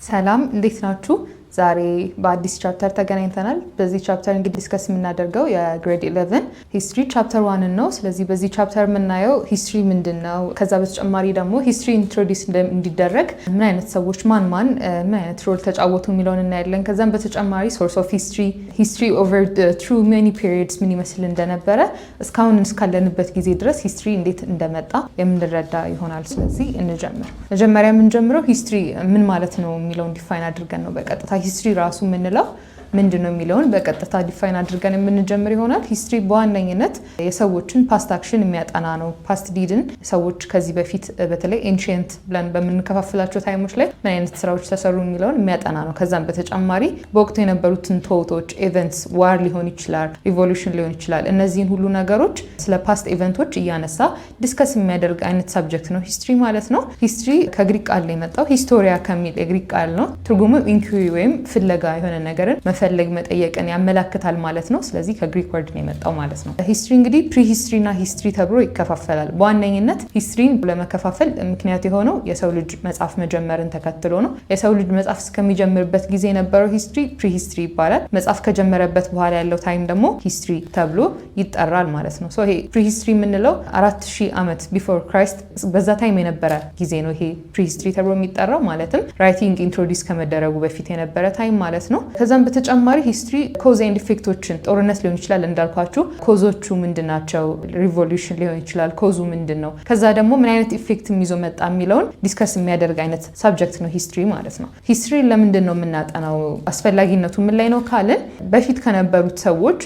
ሰላም እንዴት ናችሁ? ዛሬ በአዲስ ቻፕተር ተገናኝተናል። በዚህ ቻፕተር እንግዲህ ዲስከስ የምናደርገው የግሬድ 11 ሂስትሪ ቻፕተር 1 ነው። ስለዚህ በዚህ ቻፕተር የምናየው ሂስትሪ ምንድነው፣ ከዛ በተጨማሪ ደግሞ ሂስትሪ ኢንትሮዲውስ እንዲደረግ ምን አይነት ሰዎች ምን አይነት ሮል ተጫወቱ የሚለውን እናያለን። ከዛም በተጨማሪ ሶርስ ኦፍ ሂስትሪ ኦቨር ትሩ ሜኒ ፒሪየድስ ምን ይመስል እንደነበረ እስካሁን እስካለንበት ጊዜ ድረስ ሂስትሪ እንዴት እንደመጣ የምንረዳ ይሆናል። ስለዚህ እንጀምር። መጀመሪያ የምንጀምረው ሂስትሪ ምን ማለት ነው የሚለውን ዲፋይን አድርገን ነው። በቀጥታ ሂስትሪ ራሱ የምንለው ምንድነው የሚለውን በቀጥታ ዲፋይን አድርገን የምንጀምር ይሆናል። ሂስትሪ በዋነኝነት የሰዎችን ፓስት አክሽን የሚያጠና ነው። ፓስት ዲድን ሰዎች ከዚህ በፊት በተለይ ኤንሺየንት ብለን በምንከፋፍላቸው ታይሞች ላይ ምን አይነት ስራዎች ተሰሩ የሚለውን የሚያጠና ነው። ከዛም በተጨማሪ በወቅቱ የነበሩትን ቶቶች፣ ኢቨንትስ፣ ዋር ሊሆን ይችላል፣ ሪቮሉሽን ሊሆን ይችላል። እነዚህን ሁሉ ነገሮች ስለ ፓስት ኢቨንቶች እያነሳ ዲስከስ የሚያደርግ አይነት ሳብጀክት ነው ሂስትሪ ማለት ነው። ሂስትሪ ከግሪክ ቃል ነው የመጣው። ሂስቶሪያ ከሚል የግሪክ ቃል ነው። ትርጉሙ ኢንኩሪ ወይም ፍለጋ የሆነ ነገርን መፈለግ መጠየቅን ያመላክታል ማለት ነው። ስለዚህ ከግሪክ ወርድ ነው የመጣው ማለት ነው። ሂስትሪ እንግዲህ ፕሪ ሂስትሪ እና ሂስትሪ ተብሎ ይከፋፈላል። በዋነኝነት ሂስትሪን ለመከፋፈል ምክንያት የሆነው የሰው ልጅ መጻፍ መጀመርን ተከትሎ ነው። የሰው ልጅ መጻፍ እስከሚጀምርበት ጊዜ የነበረው ሂስትሪ ፕሪ ሂስትሪ ይባላል። መጻፍ ከጀመረበት በኋላ ያለው ታይም ደግሞ ሂስትሪ ተብሎ ይጠራል ማለት ነው። ይሄ ፕሪ ሂስትሪ የምንለው 4000 ዓመት ቢፎር ክራይስት በዛ ታይም የነበረ ጊዜ ነው። ይሄ ፕሪ ሂስትሪ ተብሎ የሚጠራው ማለትም ራይቲንግ ኢንትሮዲውስ ከመደረጉ በፊት የነበረ ታይም ማለት ነው። ከዛም በተጨማሪ ሂስትሪ ኮዝ ኤንድ ኢፌክቶችን፣ ጦርነት ሊሆን ይችላል እንዳልኳችሁ፣ ኮዞቹ ምንድናቸው፣ ሪቮሉሽን ሊሆን ይችላል፣ ኮዙ ምንድነው፣ ከዛ ደግሞ ምን አይነት ኢፌክት ይዞ መጣ የሚለውን ዲስከስ የሚያደርግ አይነት ሳብጀክት ነው ሂስትሪ ማለት ነው። ሂስትሪ ለምንድን ነው የምናጠናው፣ አስፈላጊነቱ ምን ላይ ነው ካልን በፊት ከነበሩት ሰዎች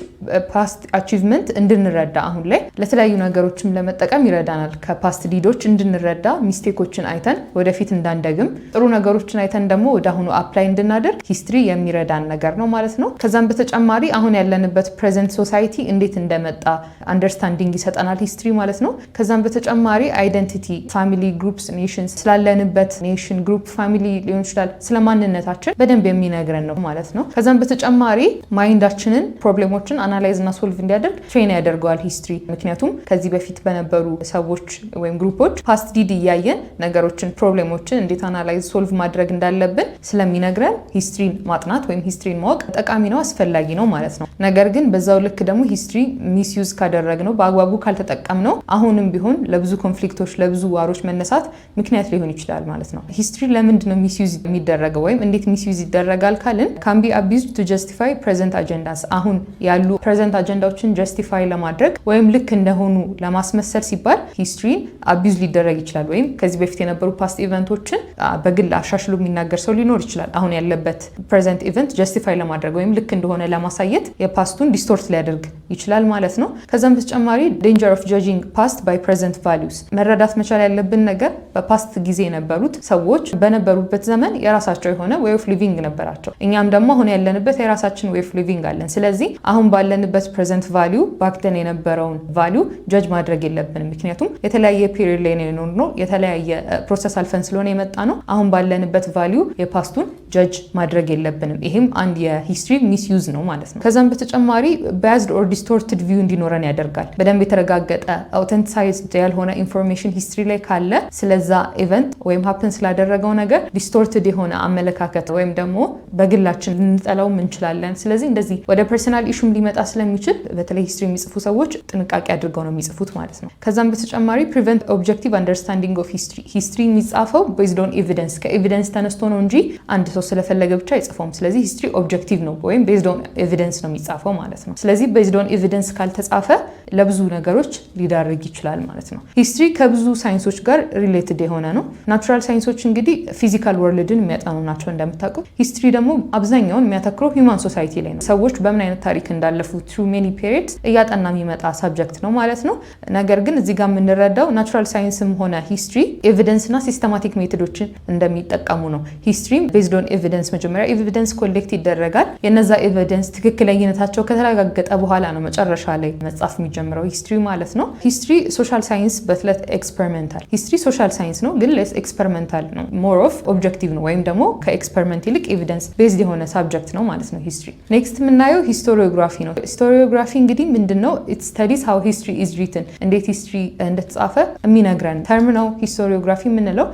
ፓስት አቺቭመንት እንድንረዳ አሁን ላይ ለተለያዩ ነገሮችም ለመጠቀም ይረዳናል። ከፓስት ዲዶች እንድንረዳ፣ ሚስቴኮችን አይተን ወደፊት እንዳንደግም፣ ጥሩ ነገሮችን አይተን ደግሞ ወደ አሁኑ አፕላይ እንድናደርግ ሂስትሪ የሚረዳን ነገር ነው ማለት ነው። ከዛም በተጨማሪ አሁን ያለንበት ፕሬዘንት ሶሳይቲ እንዴት እንደመጣ አንደርስታንዲንግ ይሰጠናል ሂስትሪ ማለት ነው። ከዛም በተጨማሪ አይደንቲቲ፣ ፋሚሊ፣ ግሩፕስ፣ ኔሽንስ፣ ስላለንበት ኔሽን፣ ግሩፕ፣ ፋሚሊ ሊሆን ይችላል ስለማንነታችን በደንብ የሚነግረን ነው ማለት ነው። ከዛም በተጨማሪ ማይንዳችንን ፕሮብሌሞችን አናላይዝ እና ሶልቭ እንዲያደርግ ትሬን ያደርገዋል ሂስትሪ። ምክንያቱም ከዚህ በፊት በነበሩ ሰዎች ወይም ግሩፖች ፓስት ዲድ እያየን ነገሮችን፣ ፕሮብሌሞችን እንዴት አናላይዝ ሶልቭ ማድረግ እንዳለብን ስለሚነግረን ሂስትሪን ማጥናት ወይም ሂስትሪን ማወቅ ጠቃሚ ነው፣ አስፈላጊ ነው ማለት ነው። ነገር ግን በዛው ልክ ደግሞ ሂስትሪ ሚስዩዝ ካደረግነው፣ በአግባቡ ካልተጠቀምነው አሁንም ቢሆን ለብዙ ኮንፍሊክቶች፣ ለብዙ ዋሮች መነሳት ምክንያት ሊሆን ይችላል ማለት ነው። ሂስትሪ ለምንድን ነው ሚስዩዝ የሚደረገው ወይም እንዴት ሚስዩዝ ይደረጋል ካልን ካን ቢ አቢዩዝድ ቱ ጀስቲፋይ ፕሬዘንት አጀንዳስ፣ አሁን ያሉ ፕሬዘንት አጀንዳዎችን ጀስቲፋይ ለማድረግ ወይም ልክ እንደሆኑ ለማስመሰል ሲባል ሂስትሪን አቢዩዝ ሊደረግ ይችላል። ወይም ከዚህ በፊት የነበሩ ፓስት ኢቨንቶችን በግል አሻሽሎ የሚናገር ሰው ሊኖር ይችላል። አሁን ያለበት ፕሬዘንት ኢቨንት ጀስቲፋይ ለማድረግ ወይም ልክ እንደሆነ ለማሳየት የፓስቱን ዲስቶርት ሊያደርግ ይችላል ማለት ነው። ከዛም በተጨማሪ ዴንጀር ኦፍ ጃጂንግ ፓስት ባይ ፕሬዘንት ቫሉስ፣ መረዳት መቻል ያለብን ነገር በፓስት ጊዜ የነበሩት ሰዎች በነበሩበት ዘመን የራሳቸው የሆነ ዌይ ኦፍ ሊቪንግ ነበራቸው። እኛም ደግሞ አሁን ያለንበት የራሳችን ዌይ ኦፍ ሊቪንግ አለን። ስለዚህ አሁን ባለንበት ፕሬዘንት ቫሊዩ ባክደን የነበረውን ቫሊዩ ጀጅ ማድረግ የለብንም። ምክንያቱም የተለያየ ፒሪየድ ላይ ነው፣ የተለያየ ፕሮሰስ አልፈን ስለሆነ የመጣ ነው። አሁን ባለንበት ቫሊዩ የፓስቱን ጀጅ ማድረግ የለብንም። ይሄም አንድ የሂስትሪ ሚስዩዝ ነው ማለት ነው። ከዛም በተጨማሪ ባያዝድ ኦር ዲስቶርትድ ቪው እንዲኖረን ያደርጋል። በደንብ የተረጋገጠ አውተንቲሳይዝድ ያልሆነ ኢንፎርሜሽን ሂስትሪ ላይ ካለ ስለዛ ኢቨንት ወይም ሀፕን ስላደረገው ነገር ዲስቶርትድ የሆነ አመለካከት ወይም ደግሞ በግላችን ልንጠላውም እንችላለን። ስለዚህ እንደዚህ ወደ ፐርሰናል ኢሹም ሊመጣ ስለሚችል በተለይ ሂስትሪ የሚጽፉ ሰዎች ጥንቃቄ አድርገው ነው የሚጽፉት ማለት ነው። ከዛም በተጨማሪ ፕሪቨንት ኦብጀክቲቭ አንደርስታንዲንግ ኦፍ ሂስትሪ የሚጻፈው ቤዝድ ኦን ኤቪደንስ፣ ከኤቪደንስ ተነስቶ ነው እንጂ አንድ ሰው ስለፈለገ ብቻ አይጽፈውም። ስለዚህ ሂስትሪ ኦብጀክቲቭ ነው ወይም ቤዝድ ኦን ኤቪደንስ ነው የሚጻፈው ማለት ነው። ስለዚህ ቤዝድ ኦን ኤቪደንስ ካልተጻፈ ለብዙ ነገሮች ሊዳርግ ይችላል ማለት ነው። ሂስትሪ ከብዙ ሳይንሶች ጋር ሪሌትድ የሆነ ነው። ናቹራል ሳይንሶች እንግዲህ ፊዚካል ወርልድን የሚያጠኑ ናቸው እንደምታውቁት። ሂስትሪ ደግሞ አብዛኛውን የሚያተክረው ሂውማን ሶሳይቲ ላይ ነው። ሰዎች በምን አይነት ታሪክ እንዳለፉ ትሩ ሜኒ ፔሪድስ እያጠና የሚመጣ ሳብጀክት ነው ማለት ነው። ነገር ግን እዚህ ጋር የምንረዳው ናቹራል ሳይንስም ሆነ ሂስትሪ ኤቪደንስ እና ሲስተማቲክ ሜቶዶችን እንደሚጠቀሙ ነው። ሂስትሪም ቤዝድ ኦን ኤቪደንስ፣ መጀመሪያ ኤቪደንስ ኮሌክት ይደረጋል። የነዛ ኤቪደንስ ትክክለኝነታቸው ከተረጋገጠ በኋላ ነው መጨረሻ ላይ መጻፍ የሚጀምረው ሂስትሪ ማለት ነው። ሂስትሪ ሶሻል ሳይንስ በትለት ኤክስፐሪመንታል። ሂስትሪ ሶሻል ሳይንስ ነው ግን ሌስ ኤክስፐሪመንታል ነው፣ ሞር ኦፍ ኦብጀክቲቭ ነው ወይም ደግሞ ከኤክስፐሪመንት ይልቅ ኤቪደንስ ቤዝድ የሆነ ሳብጀክት ነው ማለት ነው ሂስትሪ። ኔክስት የምናየው ሂስቶሪዮግራፊ ነው። ሂስቶሪዮግራፊ እንግዲህ ምንድነው? ኢት ስተዲስ ሃው ሂስትሪ ኢዝ ሪትን፣ እንዴት ሂስትሪ እንደተጻፈ የሚነግረን ተርም ነው ሂስቶሪዮግራፊ የምንለው።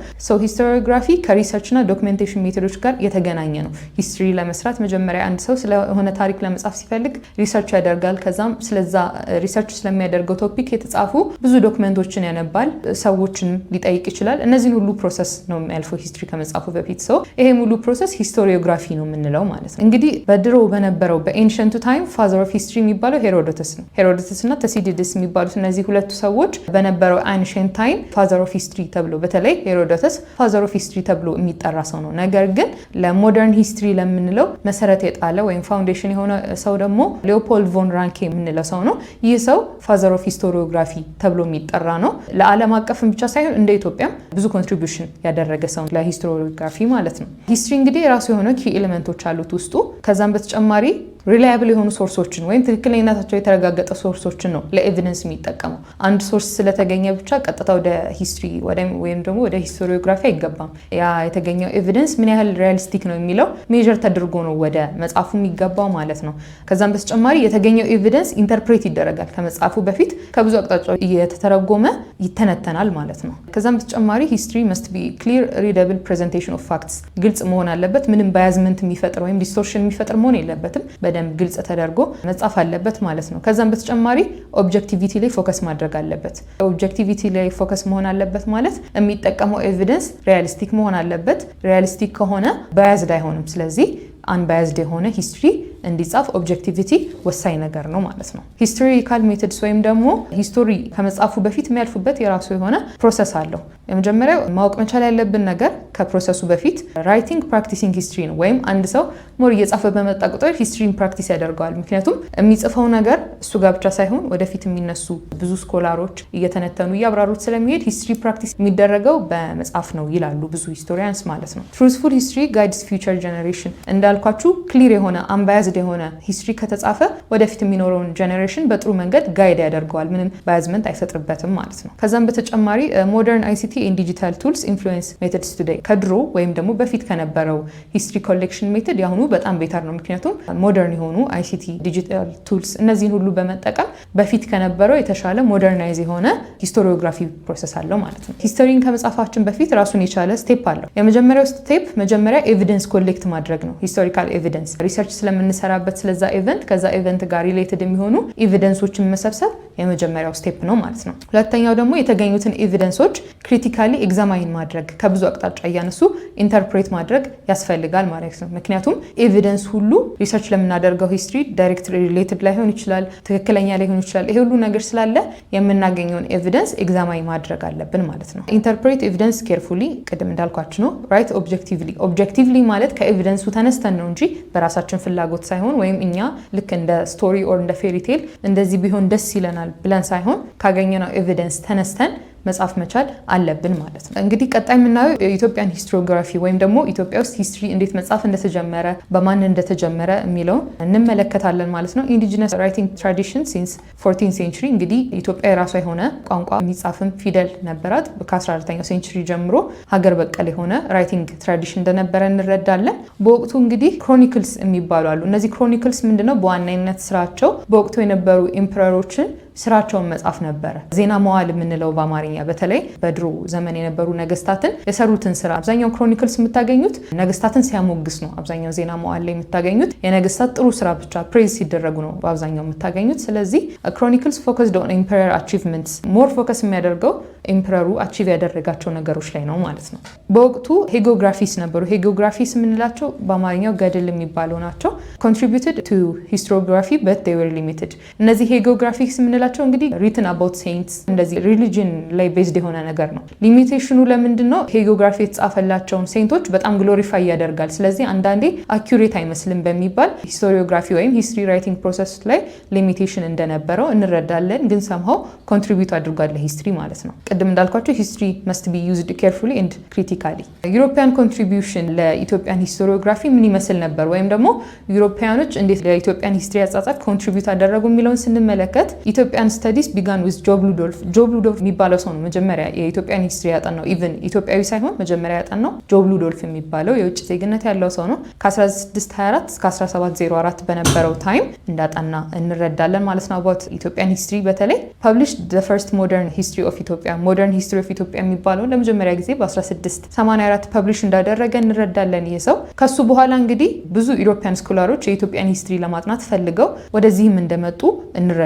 ሂስቶሪዮግራፊ ከሪሰርች እና ዶክመንቴሽን ሜቶዶች ጋር የተገናኘ ነው። ሂስትሪ ለመስራት መጀመሪያ አንድ ሰው ስለሆነ ታሪክ ለመጻፍ ሲፈልግ ሪሰርች ያደርጋል። ከዛም ስለዛ ሪሰርች ስለሚያደርገው ቶፒክ የተጻፉ ብዙ ዶክመንቶችን ያነባል፣ ሰዎችን ሊጠይቅ ይችላል። እነዚህን ሁሉ ፕሮሰስ ነው የሚያልፈው ሂስትሪ ከመጻፉ በፊት ሰው። ይሄ ሙሉ ፕሮሰስ ሂስቶሪዮግራፊ ነው የምንለው ማለት ነው። እንግዲህ በድሮ በነበረው በኤንሸንቱ ታይም ፋዘር ኦፍ ሂስትሪ የሚባለው ሄሮዶተስ ነው። ሄሮዶተስ እና ተሲዲድስ የሚባሉት እነዚህ ሁለቱ ሰዎች በነበረው ኤንሸንት ታይም ፋዘር ኦፍ ሂስትሪ ተብሎ በተለይ ሄሮዶተስ ፋዘር ኦፍ ሂስትሪ ተብሎ የሚጠራ ሰው ነው። ነገር ግን ለሞደርን ሂስትሪ ለምንለው መሰረት የጣለ ወይም ፋውንዴሽን የሆነ ሰው ደግሞ ሊዮፖልድ ቮን ራንኬ የምንለው ሰው ነው። ይህ ሰው ፋዘር ኦፍ ሂስቶሪዮግራፊ ተብሎ የሚጠራ ነው። ለዓለም አቀፍም ብቻ ሳይሆን እንደ ኢትዮጵያም ብዙ ኮንትሪቢዩሽን ያደረገ ሰው ለሂስቶሪዮግራፊ ማለት ነው። ሂስትሪ እንግዲህ የራሱ የሆነ ኪ ኤሌመንቶች አሉት ውስጡ። ከዛም በተጨማሪ ሪላያብል የሆኑ ሶርሶችን ወይም ትክክለኛነታቸው የተረጋገጠ ሶርሶችን ነው ለኤቪደንስ የሚጠቀመው። አንድ ሶርስ ስለተገኘ ብቻ ቀጥታ ወደ ሂስትሪ ወይም ደግሞ ወደ ሂስቶሪዮግራፊ አይገባም። ያ የተገኘው ኤቪደንስ ምን ያህል ሪያሊስቲክ ነው የሚለው ሜዥር ተደርጎ ነው ወደ መጽሐፉ የሚገባው ማለት ነው። ከዛም በተጨማሪ የተገኘው ኤቪደንስ ኢንተርፕሬት ይደረጋል። ከመጽሐፉ በፊት ከብዙ አቅጣጫ እየተተረጎመ ይተነተናል ማለት ነው። ከዛም በተጨማሪ ሂስትሪ መስት ቢ ክሊር ሪደብል ፕሬዘንቴሽን ኦፍ ፋክትስ፣ ግልጽ መሆን አለበት። ምንም ባያዝመንት የሚፈጥር ወይም ዲስቶርሽን የሚፈጥር መሆን የለበትም። በደንብ ግልጽ ተደርጎ መጻፍ አለበት ማለት ነው። ከዛም በተጨማሪ ኦብጀክቲቪቲ ላይ ፎከስ ማድረግ አለበት። ኦብጀክቲቪቲ ላይ ፎከስ መሆን አለበት ማለት የሚጠቀመው ኤቪደንስ ሪያሊስቲክ መሆን አለበት። ሪያሊስቲክ ከሆነ ባያዝድ አይሆንም። ስለዚህ አንባያዝድ የሆነ ሂስትሪ እንዲጻፍ ኦብጀክቲቪቲ ወሳኝ ነገር ነው ማለት ነው። ሂስቶሪካል ሜቶድስ ወይም ደግሞ ሂስቶሪ ከመጻፉ በፊት የሚያልፉበት የራሱ የሆነ ፕሮሰስ አለው። የመጀመሪያው ማወቅ መቻል ያለብን ነገር ከፕሮሰሱ በፊት ራይቲንግ ፕራክቲሲንግ ሂስትሪ ነው። ወይም አንድ ሰው ሞር እየጻፈ በመጣ ቁጥር ሂስትሪን ፕራክቲስ ያደርገዋል። ምክንያቱም የሚጽፈው ነገር እሱ ጋር ብቻ ሳይሆን ወደፊት የሚነሱ ብዙ ስኮላሮች እየተነተኑ እያብራሩት ስለሚሄድ ሂስትሪ ፕራክቲስ የሚደረገው በመጻፍ ነው ይላሉ ብዙ ሂስቶሪያንስ ማለት ነው። ትሩዝፉል ሂስትሪ ጋይድስ ፊውቸር ጀነሬሽን እንዳልኳችሁ ክሊር የሆነ አንባያዝድ የሆነ ሂስትሪ ከተጻፈ ወደፊት የሚኖረውን ጀነሬሽን በጥሩ መንገድ ጋይድ ያደርገዋል። ምንም ባያዝመንት አይፈጥርበትም ማለት ነው። ከዛም በተጨማሪ ሞደርን አይሲቲ ኤንድ ዲጂታል ቱልስ ኢንፍሉዌንስ ሜቶድስ ቱዴይ፣ ከድሮ ወይም ደግሞ በፊት ከነበረው ሂስትሪ ኮሌክሽን ሜቶድ ያሁኑ በጣም ቤተር ነው። ምክንያቱም ሞደርን የሆኑ አይሲቲ ዲጂታል ቱልስ እነዚህን ሁሉ በመጠቀም በፊት ከነበረው የተሻለ ሞደርናይዝ የሆነ ሂስቶሪዮግራፊ ፕሮሰስ አለው ማለት ነው። ሂስቶሪን ከመጻፋችን በፊት ራሱን የቻለ ስቴፕ አለው። የመጀመሪያው ስቴፕ መጀመሪያ ኤቪደንስ ኮሌክት ማድረግ ነው። ሂስቶሪካል ኤቪደንስ ሪሰርች ስለምንሰራበት ስለዛ ኢቨንት ከዛ ኢቨንት ጋር ሪሌትድ የሚሆኑ ኤቪደንሶችን መሰብሰብ የመጀመሪያው ስቴፕ ነው ማለት ነው። ሁለተኛው ደግሞ የተገኙትን ኤቪደንሶች ክሪቲካሊ ኤግዛማይን ማድረግ፣ ከብዙ አቅጣጫ እያነሱ ኢንተርፕሬት ማድረግ ያስፈልጋል ማለት ነው። ምክንያቱም ኤቪደንስ ሁሉ ሪሰርች ለምናደርገው ሂስትሪ ዳይሬክት ሪሌትድ ላይሆን ይችላል፣ ትክክለኛ ላይሆን ይችላል። ይሄ ሁሉ ነገር ስላለ የምናገኘውን ኤቪደንስ ኤግዛማይን ማድረግ አለብን ማለት ነው። ኢንተርፕሬት ኤቪደንስ ኬርፉሊ፣ ቅድም እንዳልኳችሁ ነው። ራይት ኦብጀክቲቭሊ፣ ኦብጀክቲቭሊ ማለት ከኤቪደንሱ ተነስተን ነው እንጂ በራሳችን ፍላጎት ሳይሆን ወይም እኛ ልክ እንደ ስቶሪ ኦር እንደ ፌሪቴል እንደዚህ ቢሆን ደስ ይለናል ብለን ሳይሆን ካገኘነው ኤቪደንስ ተነስተን መጻፍ መቻል አለብን ማለት ነው። እንግዲህ ቀጣይ የምናየው የኢትዮጵያን ሂስቶሪዮግራፊ ወይም ደግሞ ኢትዮጵያ ውስጥ ሂስትሪ እንዴት መጻፍ እንደተጀመረ በማን እንደተጀመረ የሚለውን እንመለከታለን ማለት ነው። ኢንዲጂነስ ራይቲንግ ትራዲሽን ሲንስ 14th ሴንቹሪ፣ እንግዲህ ኢትዮጵያ የራሷ የሆነ ቋንቋ የሚጻፍም ፊደል ነበራት። ከ14ኛው ሴንቹሪ ጀምሮ ሀገር በቀል የሆነ ራይቲንግ ትራዲሽን እንደነበረ እንረዳለን። በወቅቱ እንግዲህ ክሮኒክልስ የሚባሉ አሉ። እነዚህ ክሮኒክልስ ምንድነው? በዋናነት ስራቸው በወቅቱ የነበሩ ኢምፐረሮችን ስራቸውን መጻፍ ነበረ። ዜና መዋዕል የምንለው በአማርኛ በተለይ በድሮ ዘመን የነበሩ ነገስታትን የሰሩትን ስራ አብዛኛው ክሮኒክልስ የምታገኙት ነገስታትን ሲያሞግስ ነው። አብዛኛው ዜና መዋዕል ላይ የምታገኙት የነገስታት ጥሩ ስራ ብቻ ፕሬዝ ሲደረጉ ነው በአብዛኛው የምታገኙት። ስለዚህ ክሮኒክልስ ፎከስድ ኦን ኢምፐረር አቺቭመንትስ፣ ሞር ፎከስ የሚያደርገው ኢምፐረሩ አቺቭ ያደረጋቸው ነገሮች ላይ ነው ማለት ነው። በወቅቱ ሄጎግራፊስ ነበሩ። ሄጎግራፊስ የምንላቸው በአማርኛው ገድል የሚባሉ ናቸው። ኮንትሪቢዩትድ ቱ ሂስቶሪዮግራፊ በት ዴይ ወር ሊሚትድ። እነዚህ ሄጎግራፊስ የምንላቸው እንግዲህ ሪትን አባውት ሴንትስ እንደዚህ ሪሊጅን ላይ ቤዝድ የሆነ ነገር ነው። ሊሚቴሽኑ ለምንድን ነው? ሄጎግራፊ የተጻፈላቸውን ሴንቶች በጣም ግሎሪፋይ ያደርጋል። ስለዚህ አንዳንዴ አኪዩሬት አይመስልም በሚባል ሂስቶሪዮግራፊ ወይም ሂስትሪ ራይቲንግ ፕሮሰስ ላይ ሊሚቴሽን እንደነበረው እንረዳለን። ግን ሰምሃው ኮንትሪቢዩት አድርጓል ለሂስትሪ ማለት ነው። ቅድም እንዳልኳቸው ሂስትሪ መስት ቢ ዩዝድ ኬርፉሊ ኤንድ ክሪቲካሊ። ዩሮፒያን ኮንትሪቢዩሽን ለኢትዮጵያን ሂስቶሪዮግራፊ ምን ይመስል ነበር? ወይም ደግሞ ዩሮፒያኖች እንዴት ለኢትዮጵያን ሂስትሪ አጻጻፍ ኮንትሪቢዩት አደረጉ የሚለውን ስንመለከት ኢትዮጵያ ኢትዮጵያን ስተዲስ ቢጋን ዊዝ ጆብ ሉዶልፍ። ጆብ ሉዶልፍ የሚባለው ሰው ነው መጀመሪያ የኢትዮጵያን ሂስትሪ ያጠናው። ኢቭን ኢትዮጵያዊ ሳይሆን መጀመሪያ ያጠናው ጆብ ሉዶልፍ የሚባለው የውጭ ዜግነት ያለው ሰው ነው። ከ1624 እስከ 1704 በነበረው ታይም እንዳጠና እንረዳለን ማለት ነው። አባውት ኢትዮጵያን ሂስትሪ በተለይ ፐብሊሽድ ዘ ፈርስት ሞደርን ሂስትሪ ኦፍ ኢትዮጵያ። ሞደርን ሂስትሪ ኦፍ ኢትዮጵያ የሚባለው ለመጀመሪያ ጊዜ በ1684 ፐብሊሽ እንዳደረገ እንረዳለን። ይህ ሰው ከሱ በኋላ እንግዲህ ብዙ ኢሮፒያን ስኮላሮች የኢትዮጵያን ሂስትሪ ለማጥናት ፈልገው ወደዚህም እንደመጡ እንረዳለን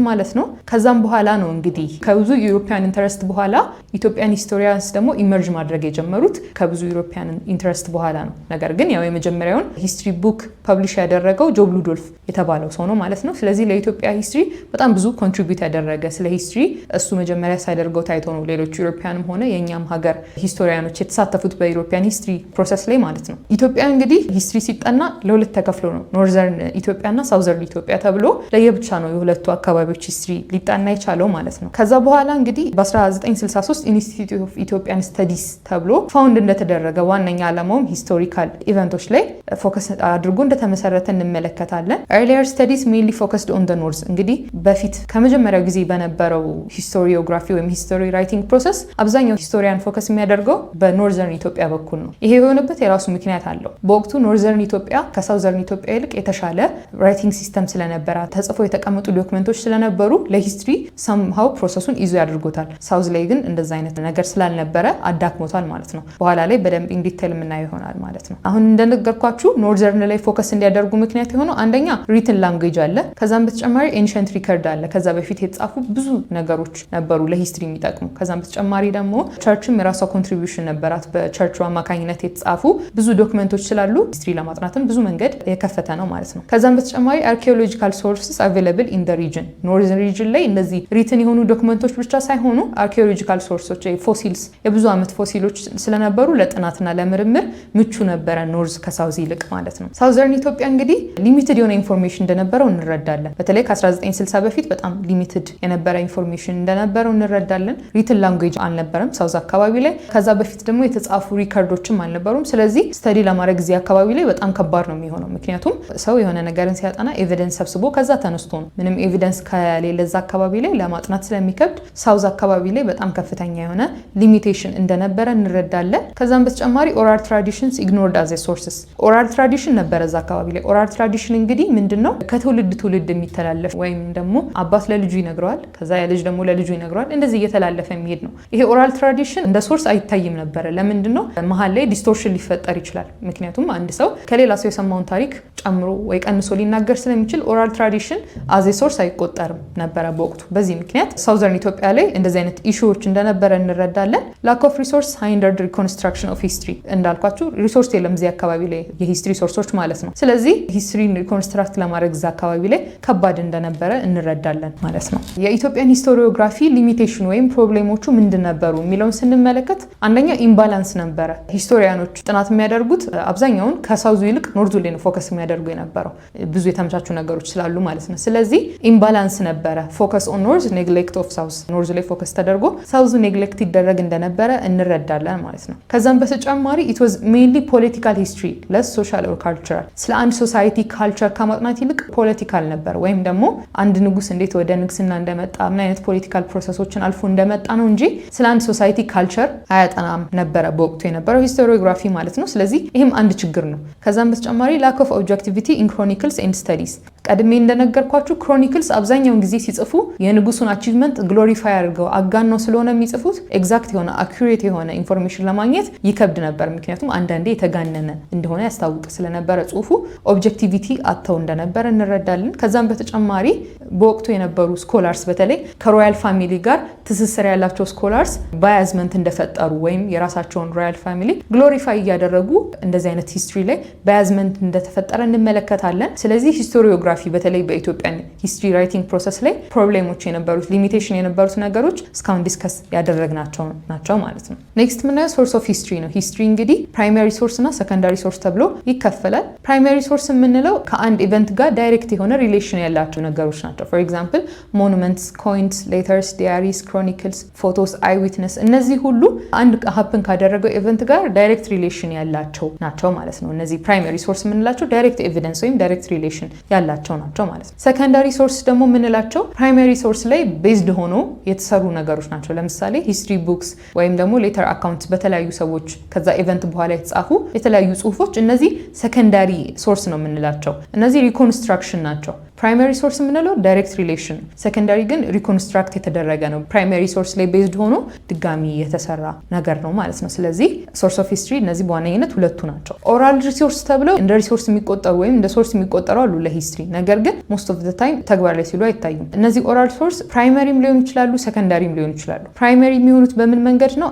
ማለት ነው። ከዛም በኋላ ነው እንግዲህ ከብዙ ኢሮፒያን ኢንተረስት በኋላ ኢትዮጵያን ሂስቶሪያንስ ደግሞ ኢመርጅ ማድረግ የጀመሩት ከብዙ ኢሮፒያን ኢንተረስት በኋላ ነው። ነገር ግን ያው የመጀመሪያውን ሂስትሪ ቡክ ፐብሊሽ ያደረገው ጆብ ሉዶልፍ የተባለው ሰው ነው ማለት ነው። ስለዚህ ለኢትዮጵያ ሂስትሪ በጣም ብዙ ኮንትሪቢዩት ያደረገ ስለ ሂስትሪ እሱ መጀመሪያ ሳይደርገው ታይቶ ነው ሌሎች ኢሮፒያንም ሆነ የእኛም ሀገር ሂስቶሪያኖች የተሳተፉት በኢሮፒያን ሂስትሪ ፕሮሰስ ላይ ማለት ነው። ኢትዮጵያ እንግዲህ ሂስትሪ ሲጠና ለሁለት ተከፍሎ ነው፣ ኖርዘርን ኢትዮጵያና ሳውዘርን ኢትዮጵያ ተብሎ ለየብቻ ነው የሁለቱ አካባቢዎች ሂስትሪ ሊጠና የቻለው ማለት ነው። ከዛ በኋላ እንግዲህ በ1963 ኢንስቲትዩት ኦፍ ኢትዮጵያን ስተዲስ ተብሎ ፋውንድ እንደተደረገ ዋነኛ ዓላማውም ሂስቶሪካል ኢቨንቶች ላይ ፎከስ አድርጎ እንደተመሰረተ እንመለከታለን። ኤርሊየር ስተዲስ ሜንሊ ፎከስድ ኦን ደ ኖርዝ። እንግዲህ በፊት ከመጀመሪያው ጊዜ በነበረው ሂስቶሪዮግራፊ ወይም ሂስቶሪ ራይቲንግ ፕሮሰስ አብዛኛው ሂስቶሪያን ፎከስ የሚያደርገው በኖርዘርን ኢትዮጵያ በኩል ነው። ይሄ የሆነበት የራሱ ምክንያት አለው። በወቅቱ ኖርዘርን ኢትዮጵያ ከሳውዘርን ኢትዮጵያ ይልቅ የተሻለ ራይቲንግ ሲስተም ስለነበረ ተጽፎ የተቀመጡ ዶክመንቶች ስለነበሩ ለሂስትሪ ሰምሃው ፕሮሰሱን ይዞ ያድርጎታል። ሳውዝ ላይ ግን እንደዛ አይነት ነገር ስላልነበረ አዳክሞታል ማለት ነው። በኋላ ላይ በደንብ ኢንዲቴል የምናየው ይሆናል ማለት ነው። አሁን እንደነገርኳችሁ ኖርዘርን ላይ ፎከስ እንዲያደርጉ ምክንያት የሆነው አንደኛ ሪትን ላንጉዌጅ አለ። ከዛም በተጨማሪ ኤንሸንት ሪከርድ አለ። ከዛ በፊት የተጻፉ ብዙ ነገሮች ነበሩ ለሂስትሪ የሚጠቅሙ። ከዛም በተጨማሪ ደግሞ ቸርችም የራሷ ኮንትሪቢዩሽን ነበራት። በቸርቹ አማካኝነት የተጻፉ ብዙ ዶክመንቶች ስላሉ ሂስትሪ ለማጥናትም ብዙ መንገድ የከፈተ ነው ማለት ነው። ከዛም በተጨማሪ አርኪኦሎጂካል ሶርስስ አቬይላብል ኢን ዘ ሪጅን። ኖርዘርን ሪጅን ላይ እነዚህ ሪትን የሆኑ ዶክመንቶች ብቻ ሳይሆኑ አርኪኦሎጂካል ሶርሶች ፎሲልስ፣ የብዙ ዓመት ፎሲሎች ስለነበሩ ለጥናትና ለምርምር ምቹ ነበረ ኖርዝ ከሳውዝ ይልቅ ማለት ነው። ሳውዘርን ኢትዮጵያ እንግዲህ ሊሚትድ የሆነ ኢንፎርሜሽን እንደነበረው እንረዳለን። በተለይ ከ1960 በፊት በጣም ሊሚትድ የነበረ ኢንፎርሜሽን እንደነበረው እንረዳለን። ሪትን ላንጉዌጅ አልነበረም ሳውዝ አካባቢ ላይ። ከዛ በፊት ደግሞ የተጻፉ ሪከርዶችም አልነበሩም። ስለዚህ ስተዲ ለማድረግ እዚህ አካባቢ ላይ በጣም ከባድ ነው የሚሆነው። ምክንያቱም ሰው የሆነ ነገርን ሲያጠና ኤቪደንስ ሰብስቦ ከዛ ተነስቶ ነው። ምንም ኤቪደንስ ከሌለ እዛ አካባቢ ላይ ለማጥናት ስለሚከብድ ሳውዝ አካባቢ ላይ በጣም ከፍተኛ የሆነ ሊሚቴሽን እንደነበረ እንረዳለን። ከዛም በተጨማሪ ኦራል ትራዲሽንስ ኢግኖርድ አዝ ሶርስስ። ኦራል ትራዲሽን ነበረ እዛ አካባቢ ላይ። ኦራል ትራዲሽን እንግዲህ ምንድነው? ከትውልድ ትውልድ የሚተላለፍ ወይም ደግሞ አባት ለልጁ ይነግረዋል፣ ከዛ የልጅ ደግሞ ለልጁ ይነግረዋል። እንደዚህ እየተላለፈ የሚሄድ ነው። ይሄ ኦራል ትራዲሽን እንደ ሶርስ አይታይም ነበረ። ለምንድነው? መሀል ላይ ዲስቶርሽን ሊፈጠር ይችላል። ምክንያቱም አንድ ሰው ከሌላ ሰው የሰማውን ታሪክ ጨምሮ ወይ ቀንሶ ሊናገር ስለሚችል ኦራል ትራዲሽን አዝ ሶርስ አይቆጠርም ነበረ በወቅቱ። በዚህ ምክንያት ሳውዘርን ኢትዮጵያ ላይ እንደዚህ አይነት ኢሹዎች እንደነበረ እንረዳለን። ላክ ኦፍ ሪሶርስ ሃይንደርድ ሪኮንስትራክሽን ኦፍ ሂስትሪ። እንዳልኳችሁ ሪሶርስ የለም እዚህ አካባቢ ላይ የሂስትሪ ሶርሶች ማለት ነው። ስለዚህ ሂስትሪን ሪኮንስትራክት ለማድረግ እዛ አካባቢ ላይ ከባድ እንደነበረ እንረዳለን ማለት ነው። የኢትዮጵያን ሂስቶሪዮግራፊ ሊሚቴሽን ወይም ፕሮብሌሞቹ ምንድን ነበሩ የሚለውን ስንመለከት አንደኛ ኢምባላንስ ነበረ። ሂስቶሪያኖች ጥናት የሚያደርጉት አብዛኛውን ከሳውዙ ይልቅ ኖርዙ ላይ ነው ፎከስ የሚያደርጉ የነበረው ብዙ የተመቻቹ ነገሮች ስላሉ ማለት ነው። ስለዚህ ኢምባላንስ ነበረ። ፎከስ ኦን ኖርዝ ኔግሌክት ኦፍ ሳውዝ። ኖርዝ ላይ ፎከስ ተደርጎ ሳውዙ ኔግሌክት ይደረግ እንደነበረ እንረዳለን ማለት ነው። ከዛም በተጨማሪ ኢት ዋዝ ሜንሊ ፖለቲካል ሂስትሪ ለስ ሶሻል ኦር ካልቸራል። ስለ አንድ ሶሳይቲ ካልቸር ከማጥናት ይልቅ ፖለቲካል ነበር፣ ወይም ደግሞ አንድ ንጉስ እንዴት ወደ ንግስና እንደመጣ ምን አይነት ፖለቲካል ፕሮሰሶችን አልፎ እንደመጣ ነው እንጂ ስለ አንድ ሶሳይቲ ካልቸር አያጠናም ነበረ በወቅቱ የነበረው ሂስቶሪዮግራፊ ማለት ነው። ስለዚህ ይህም አንድ ችግር ነው። ከዛም በተጨማሪ ላክ ኦፍ ኦብጀክቲቪቲ ኢን ክሮኒክልስ ኤንድ ስተዲስ። ቀድሜ እንደነገርኳችሁ ክሮኒክልስ አብዛኛውን ጊዜ ሲጽፉ የንጉሱን አቺቭመንት ግሎሪፋይ አድርገው አጋነው ስለሆነ የሚጽፉት ኤግዛክት የሆነ አኩሬት የሆነ ኢንፎርሜሽን ለማግኘት ይከብድ ነበር። ምክንያቱም አንዳንዴ የተጋነነ እንደሆነ ያስታውቅ ስለነበረ ጽሁፉ ኦብጀክቲቪቲ አጥተው እንደነበረ እንረዳለን። ከዛም በተጨማሪ በወቅቱ የነበሩ ስኮላርስ በተለይ ከሮያል ፋሚሊ ጋር ትስስር ያላቸው ስኮላርስ ባያዝመንት እንደፈጠሩ ወይም የራሳቸውን ሮያል ፋሚሊ ግሎሪፋይ እያደረጉ እንደዚህ አይነት ሂስትሪ ላይ ባያዝመንት እንደተፈጠረ እንመለከታለን። ስለዚህ ሂስቶሪዮግራፊ በተለይ በኢትዮጵያን ሂስትሪ ራይቲንግ ፕሮሰስ ላይ ፕሮብሌሞች የነበሩት ሊሚቴሽን የነበሩት ነገሮች እስካሁን ዲስከስ ያደረግናቸው ናቸው ማለት ነው። ኔክስት ምናየው ሶርስ ኦፍ ሂስትሪ ነው። ሂስትሪ እንግዲህ ፕራይማሪ ሶርስ እና ሰከንዳሪ ሶርስ ተብሎ ይከፈላል። ፕራይማሪ ሶርስ የምንለው ከአንድ ኢቨንት ጋር ዳይሬክት የሆነ ሪሌሽን ያላቸው ነገሮች ናቸው። ፎር ኤግዛምፕል ሞኑመንትስ፣ ኮይንስ፣ ሌተርስ፣ ዲያሪስ፣ ክሮኒክልስ፣ ፎቶስ፣ አይ ዊትነስ እነዚህ ሁሉ አንድ ሀፕን ካደረገው ኢቨንት ጋር ዳይሬክት ሪሌሽን ያላቸው ናቸው ማለት ነው። እነዚህ ፕራይማሪ ሶርስ የምንላቸው ዳይሬክት ኤቪደንስ ወይም ዳይሬክት ሪሌሽን ያላቸው የምንላቸው ናቸው ማለት ነው። ሰከንዳሪ ሶርስ ደግሞ የምንላቸው ፕራይመሪ ሶርስ ላይ ቤዝድ ሆኖ የተሰሩ ነገሮች ናቸው። ለምሳሌ ሂስትሪ ቡክስ ወይም ደግሞ ሌተር አካውንት በተለያዩ ሰዎች ከዛ ኢቨንት በኋላ የተጻፉ የተለያዩ ጽሁፎች እነዚህ ሰከንዳሪ ሶርስ ነው የምንላቸው። እነዚህ ሪኮንስትራክሽን ናቸው። ፕራይመሪ ሶርስ የምንለው ዳይሬክት ሪሌሽን፣ ሰከንዳሪ ግን ሪኮንስትራክት የተደረገ ነው። ፕራይመሪ ሶርስ ላይ ቤዝድ ሆኖ ድጋሚ የተሰራ ነገር ነው ማለት ነው። ስለዚህ ሶርስ ኦፍ ሂስትሪ እነዚህ በዋነኝነት ሁለቱ ናቸው። ኦራል ሪሶርስ ተብለው እንደ ሪሶርስ የሚቆጠሩ ወይም እንደ ሶርስ የሚቆጠሩ አሉ ለሂስትሪ፣ ነገር ግን ሞስት ኦፍ ዘ ታይም ተግባር ላይ ሲሉ አይታዩም። እነዚህ ኦራል ሶርስ ፕራይመሪም ሊሆኑ ይችላሉ፣ ሰከንዳሪም ሊሆኑ ይችላሉ። ፕራይመሪ የሚሆኑት በምን መንገድ ነው?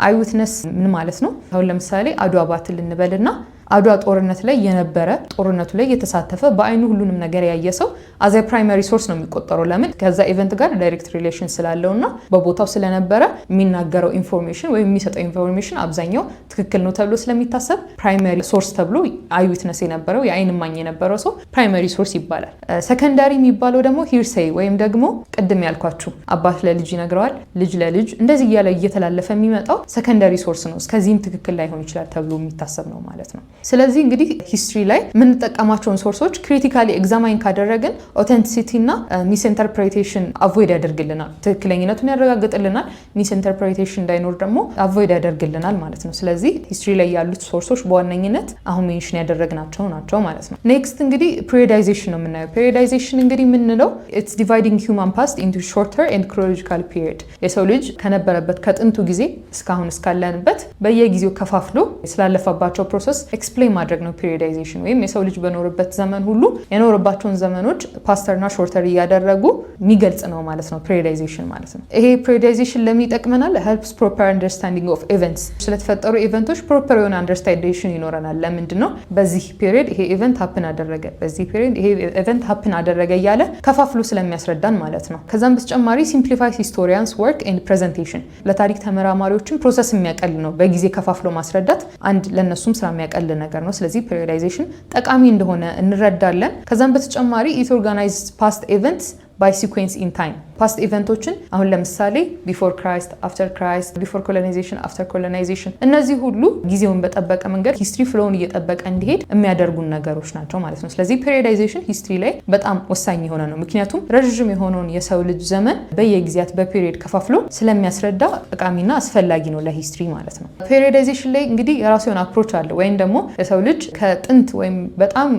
አይዊትነስ ምን ማለት ነው? አሁን ለምሳሌ አድዋ ባትል እንበልና አድዋ ጦርነት ላይ የነበረ ጦርነቱ ላይ የተሳተፈ በአይኑ ሁሉንም ነገር ያየ ሰው አዘ ፕራይመሪ ሶርስ ነው የሚቆጠረው። ለምን? ከዛ ኢቨንት ጋር ዳይሬክት ሪሌሽን ስላለውና በቦታው ስለነበረ የሚናገረው ኢንፎርሜሽን ወይም የሚሰጠው ኢንፎርሜሽን አብዛኛው ትክክል ነው ተብሎ ስለሚታሰብ ፕራይመሪ ሶርስ ተብሎ አይዊትነስ የነበረው የአይን ማኝ የነበረው ሰው ፕራይመሪ ሶርስ ይባላል። ሰከንዳሪ የሚባለው ደግሞ ሂርሴይ ወይም ደግሞ ቅድም ያልኳችሁ አባት ለልጅ ይነግረዋል፣ ልጅ ለልጅ እንደዚህ እያለ እየተላለፈ የሚመጣው ሰከንዳሪ ሶርስ ነው። እስከዚህም ትክክል ላይሆን ይችላል ተብሎ የሚታሰብ ነው ማለት ነው። ስለዚህ እንግዲህ ሂስትሪ ላይ የምንጠቀማቸውን ሶርሶች ክሪቲካሊ ኤግዛማይን ካደረግን ኦተንቲሲቲ እና ሚስ ኢንተርፕሬቴሽን አቮይድ ያደርግልናል። ትክክለኝነቱን ያረጋግጥልናል። ሚስ ኢንተርፕሬቴሽን እንዳይኖር ደግሞ አቮይድ ያደርግልናል ማለት ነው። ስለዚህ ሂስትሪ ላይ ያሉት ሶርሶች በዋነኝነት አሁን ሜንሽን ያደረግናቸው ናቸው ማለት ነው። ኔክስት እንግዲህ ፔሪዮዳይዜሽን ነው የምናየው። ፔሪዮዳይዜሽን እንግዲህ የምንለው ኢትስ ዲቫይዲንግ ሂውማን ፓስት ኢንቱ ሾርተር ኤንድ ክሮኖሎጂካል ፒሪየድ፣ የሰው ልጅ ከነበረበት ከጥንቱ ጊዜ እስካሁን እስካለንበት በየጊዜው ከፋፍሎ ስላለፈባቸው ፕሮሰስ ኤክስፕሌን ማድረግ ነው ፔሪዮዳይዜሽን። ወይም የሰው ልጅ በኖርበት ዘመን ሁሉ የኖርባቸውን ዘመኖች ፓስተርና ሾርተር እያደረጉ የሚገልጽ ነው ማለት ነው ፔሪዮዳይዜሽን ማለት ነው። ይሄ ፔሪዮዳይዜሽን ለምን ይጠቅመናል? ሄልፕስ ፕሮፐር አንደርስታንዲንግ ኦፍ ኢቨንትስ፣ ስለተፈጠሩ ኢቨንቶች ፕሮፐር የሆነ አንደርስታንዴሽን ይኖረናል። ለምንድን ነው በዚህ ፔሪዮድ ይሄ ኢቨንት ሀፕን አደረገ፣ በዚህ ፔሪዮድ ይሄ ኢቨንት ሀፕን አደረገ እያለ ከፋፍሎ ስለሚያስረዳን ማለት ነው። ከዛም በተጨማሪ ሲምፕሊፋይስ ሂስቶሪያንስ ወርክ ኤንድ ፕሬዘንቴሽን፣ ለታሪክ ተመራማሪዎችን ፕሮሰስ የሚያቀል ነው። በጊዜ ከፋፍሎ ማስረዳት አንድ ለነሱም ስራ የሚያቀል ነገር ነው። ስለዚህ ፔሪዮዳይዜሽን ጠቃሚ እንደሆነ እንረዳለን። ከዛም በተጨማሪ ኢት ኦርጋናይዝድ ፓስት ኢቨንትስ ባይ ሲኩዌንስ ኢን ታይም፣ ፓስት ኢቨንቶችን አሁን ለምሳሌ ቢፎር ክራይስት፣ አፍተር ክራይስት፣ ቢፎር ኮሎናይዜሽን፣ አፍተር ኮሎናይዜሽን፣ እነዚህ ሁሉ ጊዜውን በጠበቀ መንገድ ሂስትሪ ፍሎውን እየጠበቀ እንዲሄድ የሚያደርጉን ነገሮች ናቸው ማለት ነው። ስለዚህ ፔሪዮዳይዜሽን ሂስትሪ ላይ በጣም ወሳኝ የሆነ ነው። ምክንያቱም ረዥም የሆነውን የሰው ልጅ ዘመን በየጊዜያት በፔሪዮድ ከፋፍሎ ስለሚያስረዳ ጠቃሚና አስፈላጊ ነው ለሂስትሪ ማለት ነው። ፔሪዮዳይዜሽን ላይ እንግዲህ የራሱ የሆነ አፕሮች አለ። ወይም ደግሞ የሰው ልጅ ከጥንት ወይም በጣም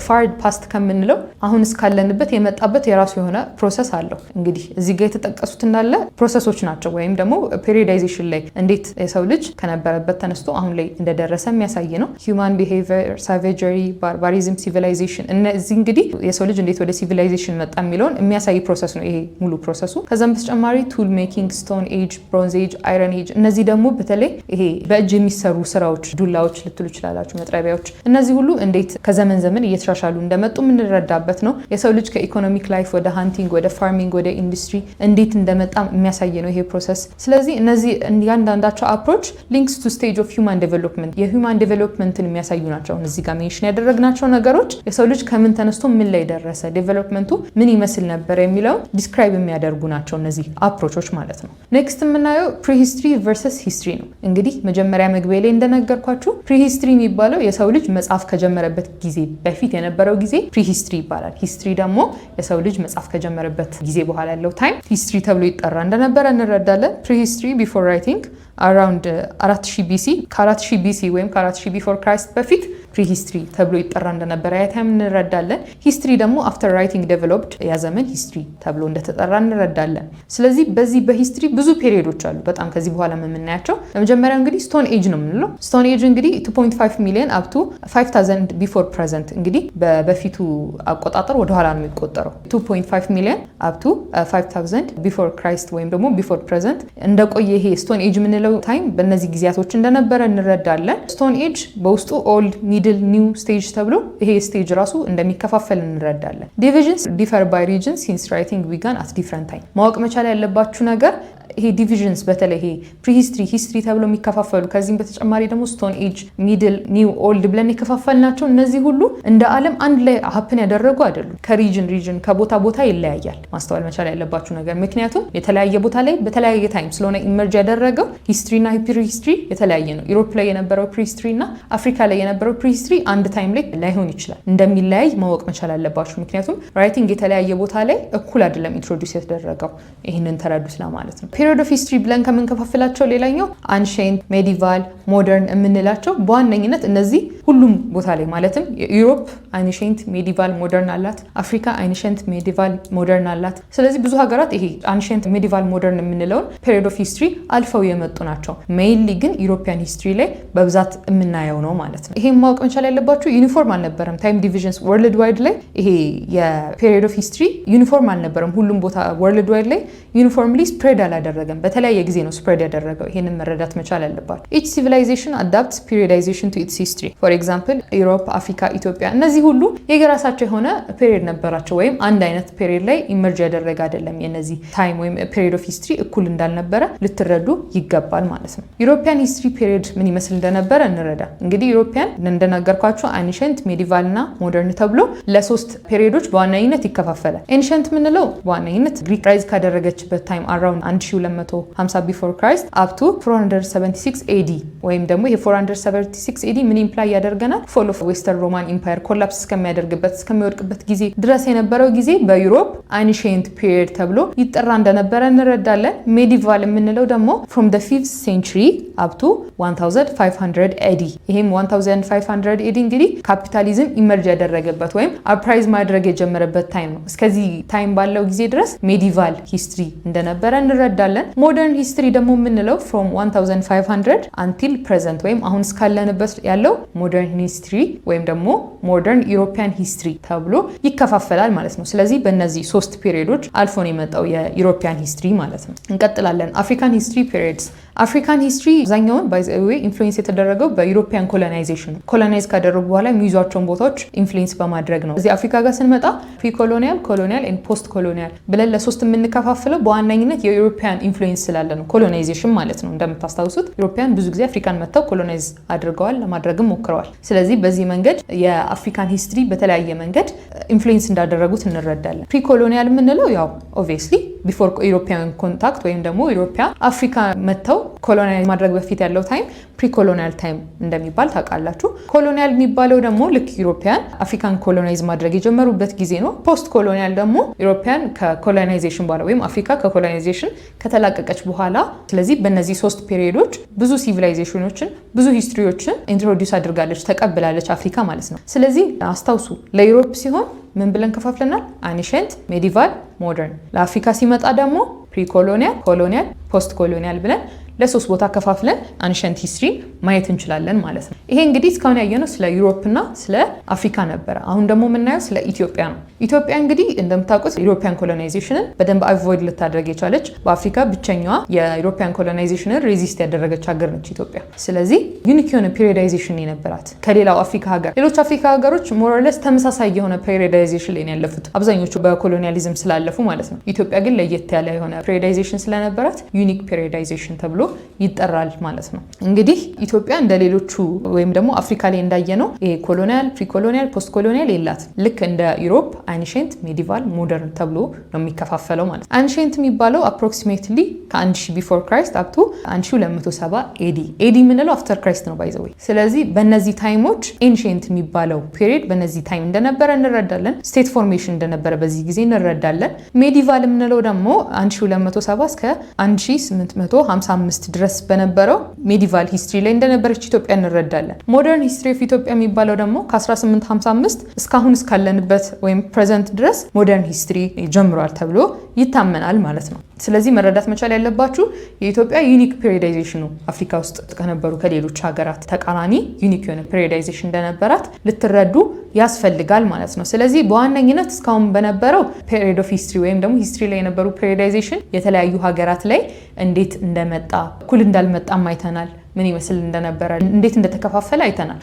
ፋር ፓስት ከምንለው አሁን እስካለንበት የመጣበት የራሱ የሆነ ፕሮሰስ አለው። እንግዲህ እዚህ ጋር የተጠቀሱት እንዳለ ፕሮሰሶች ናቸው። ወይም ደግሞ ፔሪዮዳይዜሽን ላይ እንዴት የሰው ልጅ ከነበረበት ተነስቶ አሁን ላይ እንደደረሰ የሚያሳይ ነው። ሂውማን ቢሄቪየር፣ ሳቬጀሪ፣ ባርባሪዝም፣ ሲቪላይዜሽን፣ እነዚህ እንግዲህ የሰው ልጅ እንዴት ወደ ሲቪላይዜሽን መጣ የሚለውን የሚያሳይ ፕሮሰስ ነው ይሄ ሙሉ ፕሮሰሱ። ከዛም በተጨማሪ ቱል ሜኪንግ፣ ስቶን ኤጅ፣ ብሮንዝ ኤጅ፣ አይረን ኤጅ፣ እነዚህ ደግሞ በተለይ ይሄ በእጅ የሚሰሩ ስራዎች፣ ዱላዎች ልትሉ ይችላላችሁ፣ መጥረቢያዎች፣ እነዚህ ሁሉ እንዴት ከዘመን ዘመን እየተሻሻሉ እንደመጡ የምንረዳበት ነው። የሰው ልጅ ከኢኮኖሚክ ላይፍ ወደ ሃንቲንግ፣ ወደ ፋርሚንግ፣ ወደ ኢንዱስትሪ እንዴት እንደመጣ የሚያሳይ ነው ይሄ ፕሮሰስ። ስለዚህ እነዚህ እያንዳንዳቸው አፕሮች ሊንክስ ቱ ስቴጅ ኦፍ ሂውማን ዴቨሎፕመንት፣ የሂውማን ዴቨሎፕመንትን የሚያሳዩ ናቸው። እዚህ ጋር ሜንሽን ያደረግናቸው ነገሮች የሰው ልጅ ከምን ተነስቶ ምን ላይ ደረሰ፣ ዴቨሎፕመንቱ ምን ይመስል ነበር የሚለውን ዲስክራይብ የሚያደርጉ ናቸው እነዚህ አፕሮቾች ማለት ነው። ኔክስት የምናየው ፕሪሂስትሪ ቨርሰስ ሂስትሪ ነው። እንግዲህ መጀመሪያ መግቢያ ላይ እንደነገርኳችሁ ፕሪሂስትሪ የሚባለው የሰው ልጅ መጻፍ ከጀመረበት ጊዜ በፊት የነበረው ጊዜ ፕሪሂስትሪ ይባላል። ሂስትሪ ደግሞ የሰው ልጅ መጻፍ ከጀመረበት ጊዜ በኋላ ያለው ታይም ሂስትሪ ተብሎ ይጠራ እንደነበረ እንረዳለን። ፕሪሂስትሪ ቢፎር ራይቲንግ አራውንድ 4000 ቢሲ፣ ከ4000 ቢሲ ወይም ከ4000 ቢፎር ክራይስት በፊት ፕሪሂስትሪ ተብሎ ይጠራ እንደነበረ ያ ታይም እንረዳለን። ሂስትሪ ደግሞ አፍተር ራይቲንግ ዴቨሎፕድ ያ ዘመን ሂስትሪ ተብሎ እንደተጠራ እንረዳለን። ስለዚህ በዚህ በሂስትሪ ብዙ ፔሪዮዶች አሉ በጣም ከዚህ በኋላ የምናያቸው። ለመጀመሪያ እንግዲህ ስቶን ኤጅ ነው የምንለው። ስቶን ኤጅ እንግዲህ 2.5 ሚሊዮን አፕ ቱ 5000 ቢፎር ፕሬዘንት፣ እንግዲህ በፊቱ አቆጣጠር ወደ ኋላ ነው የሚቆጠረው። 2.5 ሚሊዮን አፕ ቱ 5000 ቢፎር ክራይስት ወይም ደግሞ ቢፎር ፕሬዘንት እንደቆየ ይሄ ስቶን ኤጅ የምንለው ታይም በእነዚህ ጊዜያቶች እንደነበረ እንረዳለን። ስቶን ኤጅ በውስጡ ኦልድ፣ ሚድል፣ ኒው ስቴጅ ተብሎ ይሄ ስቴጅ ራሱ እንደሚከፋፈል እንረዳለን። ዲቪዥንስ ዲፈር ባይ ሪጅን ሲንስ ራይቲንግ ቢጋን አት ዲፍረንት ታይም። ማወቅ መቻል ያለባችሁ ነገር ይሄ ዲቪዥንስ በተለይ ይሄ ፕሪሂስትሪ ሂስትሪ ተብሎ የሚከፋፈሉ ከዚህም በተጨማሪ ደግሞ ስቶን ኤጅ ሚድል ኒው ኦልድ ብለን የከፋፈልናቸው እነዚህ ሁሉ እንደ ዓለም አንድ ላይ ሀፕን ያደረጉ አይደሉም። ከሪጅን ከቦታ ቦታ ይለያያል። ማስተዋል መቻል ያለባችሁ ነገር ምክንያቱም የተለያየ ቦታ ላይ በተለያየ ታይም ስለሆነ ኢመርጅ ያደረገው ሂስትሪና ፕሪሂስትሪ የተለያየ ነው። ዩሮፕ ላይ የነበረው ፕሪሂስትሪና አፍሪካ ላይ የነበረው ፕሪሂስትሪ አንድ ታይም ላይ ላይሆን ይችላል። እንደሚለያይ ማወቅ መቻል አለባችሁ። ምክንያቱም ራይቲንግ የተለያየ ቦታ ላይ እኩል አይደለም ኢንትሮዲዩስ የተደረገው። ይህንን ተረዱት ለማለት ነው። ፔሪድ ኦፍ ሂስትሪ ብለን ከምንከፋፍላቸው ሌላኛው አንሼንት፣ ሜዲቫል፣ ሞደርን የምንላቸው በዋነኝነት እነዚህ ሁሉም ቦታ ላይ ማለትም ዩሮፕ አንሼንት፣ ሜዲቫል፣ ሞደርን አላት። አፍሪካ አንሼንት፣ ሜዲቫል፣ ሞደርን አላት። ስለዚህ ብዙ ሀገራት ይሄ አንሼንት፣ ሜዲቫል፣ ሞደርን የምንለውን ፔሪድ ኦፍ ሂስትሪ አልፈው የመጡ ናቸው። ሜይንሊ ግን ዩሮፒያን ሂስትሪ ላይ በብዛት የምናየው ነው ማለት ነው። ይሄን ማወቅ መቻል ያለባችሁ ዩኒፎርም አልነበረም። ታይም ዲቪዥንስ ወርልድ ዋይድ ላይ ይሄ የፔሪድ ኦፍ ሂስትሪ ዩኒፎርም አልነበረም። ሁሉም ቦታ ወርልድ ዋይድ ላይ ዩኒፎርምሊ ስፕሬድ አላደረገም። በተለያየ ጊዜ ነው ስፕሬድ ያደረገው። ይሄንን መረዳት መቻል አለባችሁ። ኢች ሲቪላይዜሽን አዳፕትስ ፔሪዮዳይዜሽን ቱ ኢትስ ሂስትሪ። ፎር ኤግዛምፕል ዩሮፕ፣ አፍሪካ፣ ኢትዮጵያ እነዚህ ሁሉ የራሳቸው የሆነ ፔሪድ ነበራቸው። ወይም አንድ አይነት ፔሪድ ላይ ኢመርጅ ያደረገ አይደለም። የነዚህ ታይም ወይም ፔሪድ ኦፍ ሂስትሪ እኩል እንዳልነበረ ልትረዱ ይገባል ማለት ነው። ዩሮፒያን ሂስትሪ ፔሪድ ምን ይመስል እንደነበረ እንረዳ። እንግዲህ ዩሮፒያን እንደነገርኳችሁ አንሸንት፣ ሜዲቫል እና ሞደርን ተብሎ ለሶስት ፔሪዶች በዋነኝነት ይከፋፈላል። ኤንሸንት የምንለው በዋነኝነት ግሪክ ራይዝ ካደረገችበት ታይም አራውንድ 1250 ቢፎር ክራይስት አፕ ቱ 476 ኤዲ ወይም ደግሞ ይሄ 476 ኤዲ ምን ኢምፕላይ ያደርገናል? ፎል ኦፍ ዌስተርን ሮማን ኢምፓየር ኮላፕስ እስከሚያደርግበት እስከሚወድቅበት ጊዜ ድረስ የነበረው ጊዜ በዩሮፕ አንሸንት ፔሪድ ተብሎ ይጠራ እንደነበረ እንረዳለን። ሜዲቫል የምንለው ደግሞ from the 5th century up to 1500 AD ይሄም 1500 AD እንግዲህ ካፒታሊዝም ኢመርጅ ያደረገበት ወይም አፕራይዝ ማድረግ የጀመረበት ታይም ነው። እስከዚህ ታይም ባለው ጊዜ ድረስ ሜዲቫል ሂስትሪ እንደነበረ እንረዳለን። ሞደርን ሂስትሪ ደግሞ የምንለው from 1500 until present ወይም አሁን እስካለንበት ያለው ሞደርን ሂስትሪ ወይም ደግሞ ሞደርን ዩሮፒያን ሂስትሪ ተብሎ ይከፋፈላል ማለት ነው። ስለዚህ በእነዚህ ሶስት ፔሪዶች አልፎን የመጣው የዩሮፒያን ሂስትሪ ማለት ነው። እንቀጥላለን። አፍሪካን ሂስትሪ ፔሪድስ። አፍሪካን ሂስትሪ አብዛኛውን ባይ ዘ ዌይ ኢንፍሉዌንስ የተደረገው በዩሮፒያን ኮሎናይዜሽን ኮሎናይዝ ካደረጉ በኋላ የሚይዟቸውን ቦታዎች ኢንፍሉዌንስ በማድረግ ነው። እዚህ አፍሪካ ጋር ስንመጣ ፕሪ ኮሎኒያል፣ ኮሎኒያል ኤንድ ፖስት ኮሎኒያል ብለን ለሶስት የምንከፋፍለው በዋነኝነት የዩሮፒያን ኢንፍሉዌንስ ስላለ ነው። ኮሎናይዜሽን ማለት ነው። እንደምታስታውሱት ዩሮፒያን ብዙ ጊዜ አፍሪካን መጥተው ኮሎናይዝ አድርገዋል፣ ለማድረግም ሞክረዋል። ስለዚህ በዚህ መንገድ የአፍሪካን ሂስትሪ በተለያየ መንገድ ኢንፍሉዌንስ እንዳደረጉት እንረዳለን። ፕሪ ኮሎኒያል የምንለው ያው ኦብቪየስሊ ቢፎር ዩሮፒያን ኮንታክት ወይም ደግሞ ዩሮፒያ አፍሪካ መጥተው ኮሎናይዝ ማድረግ በፊት ያለው ታይም ፕሪ ኮሎኒያል ታይም እንደሚባል ታውቃላችሁ። ኮሎኒያል የሚባለው ደግሞ ልክ ዩሮፒያን አፍሪካን ኮሎናይዝ ማድረግ የጀመሩበት ጊዜ ነው። ፖስት ኮሎኒያል ደግሞ ዩሮፒያን ከኮሎናይዜሽን በኋላ ወይም አፍሪካ ከኮሎናይዜሽን ከተላቀቀች በኋላ። ስለዚህ በእነዚህ ሶስት ፔሪዮዶች ብዙ ሲቪላይዜሽኖችን ብዙ ሂስትሪዎችን ኢንትሮዲውስ አድርጋለች፣ ተቀብላለች አፍሪካ ማለት ነው። ስለዚህ አስታውሱ ለዩሮፕ ሲሆን ምን ብለን ከፋፍለናል? አንሸንት፣ ሜዲቫል፣ ሞደርን። ለአፍሪካ ሲመጣ ደግሞ ፕሪ ኮሎኒያል፣ ኮሎኒያል፣ ፖስት ኮሎኒያል ብለን ለሶስት ቦታ ከፋፍለን አንሸንት ሂስትሪ ማየት እንችላለን ማለት ነው። ይሄ እንግዲህ እስካሁን ያየነው ስለ ዩሮፕ እና ስለ አፍሪካ ነበረ። አሁን ደግሞ የምናየው ስለ ኢትዮጵያ ነው። ኢትዮጵያ እንግዲህ እንደምታውቁት ዩሮፒያን ኮሎናይዜሽንን በደንብ አቮይድ ልታደርግ የቻለች በአፍሪካ ብቸኛዋ የዩሮፒያን ኮሎናይዜሽንን ሬዚስት ያደረገች ሀገር ነች ኢትዮጵያ። ስለዚህ ዩኒክ የሆነ ፔሪዮዳይዜሽን የነበራት ከሌላው አፍሪካ ሀገር። ሌሎች አፍሪካ ሀገሮች ሞርለስ ተመሳሳይ የሆነ ፔሪዮዳይዜሽን ላይ ያለፉት አብዛኞቹ በኮሎኒያሊዝም ስላለፉ ማለት ነው። ኢትዮጵያ ግን ለየት ያለ የሆነ ፔሪዮዳይዜሽን ስለነበራት ዩኒክ ፔሪዮዳይዜሽን ተብሎ ይጠራል ማለት ነው። እንግዲህ ኢትዮጵያ እንደ ሌሎቹ ወይም ደግሞ አፍሪካ ላይ እንዳየነው ይሄ ኮሎኒያል፣ ፕሪ ኮሎኒያል፣ ፖስት ኮሎኒያል የላት። ልክ እንደ ዩሮፕ አንሸንት፣ ሜዲቫል፣ ሞደርን ተብሎ ነው የሚከፋፈለው ማለት ነው። አንሸንት የሚባለው አፕሮክሲሜትሊ ከ1000 ቢፎር ክራይስት አፕ ቱ 1270 ኤዲ። ኤዲ የምንለው አፍተር ክራይስት ነው ባይ ዘ ዌይ። ስለዚህ በእነዚህ ታይሞች ኤንሸንት የሚባለው ፔሪድ በእነዚህ ታይም እንደነበረ እንረዳለን። ስቴት ፎርሜሽን እንደነበረ በዚህ ጊዜ እንረዳለን። ሜዲቫል የምንለው ደግሞ 1270 እስከ 1855 ድረስ በነበረው ሜዲቫል ሂስትሪ ላይ እንደነበረች ኢትዮጵያ እንረዳለን። ሞደርን ሂስትሪ ኦፍ ኢትዮጵያ የሚባለው ደግሞ ከ1855 እስካሁን እስካለንበት ወይም ፕሬዘንት ድረስ ሞደርን ሂስትሪ ጀምሯል ተብሎ ይታመናል ማለት ነው። ስለዚህ መረዳት መቻል ያለባችሁ የኢትዮጵያ ዩኒክ ፔሪዮዳይዜሽኑ አፍሪካ ውስጥ ከነበሩ ከሌሎች ሀገራት ተቃራኒ ዩኒክ የሆነ ፔሪዮዳይዜሽን እንደነበራት ልትረዱ ያስፈልጋል ማለት ነው። ስለዚህ በዋነኝነት እስካሁን በነበረው ፔሪድ ኦፍ ሂስትሪ ወይም ደግሞ ሂስትሪ ላይ የነበሩ ፔሪዮዳይዜሽን የተለያዩ ሀገራት ላይ እንዴት እንደመጣ እኩል እንዳልመጣም አይተናል። ምን ይመስል እንደነበረ እንዴት እንደተከፋፈለ አይተናል።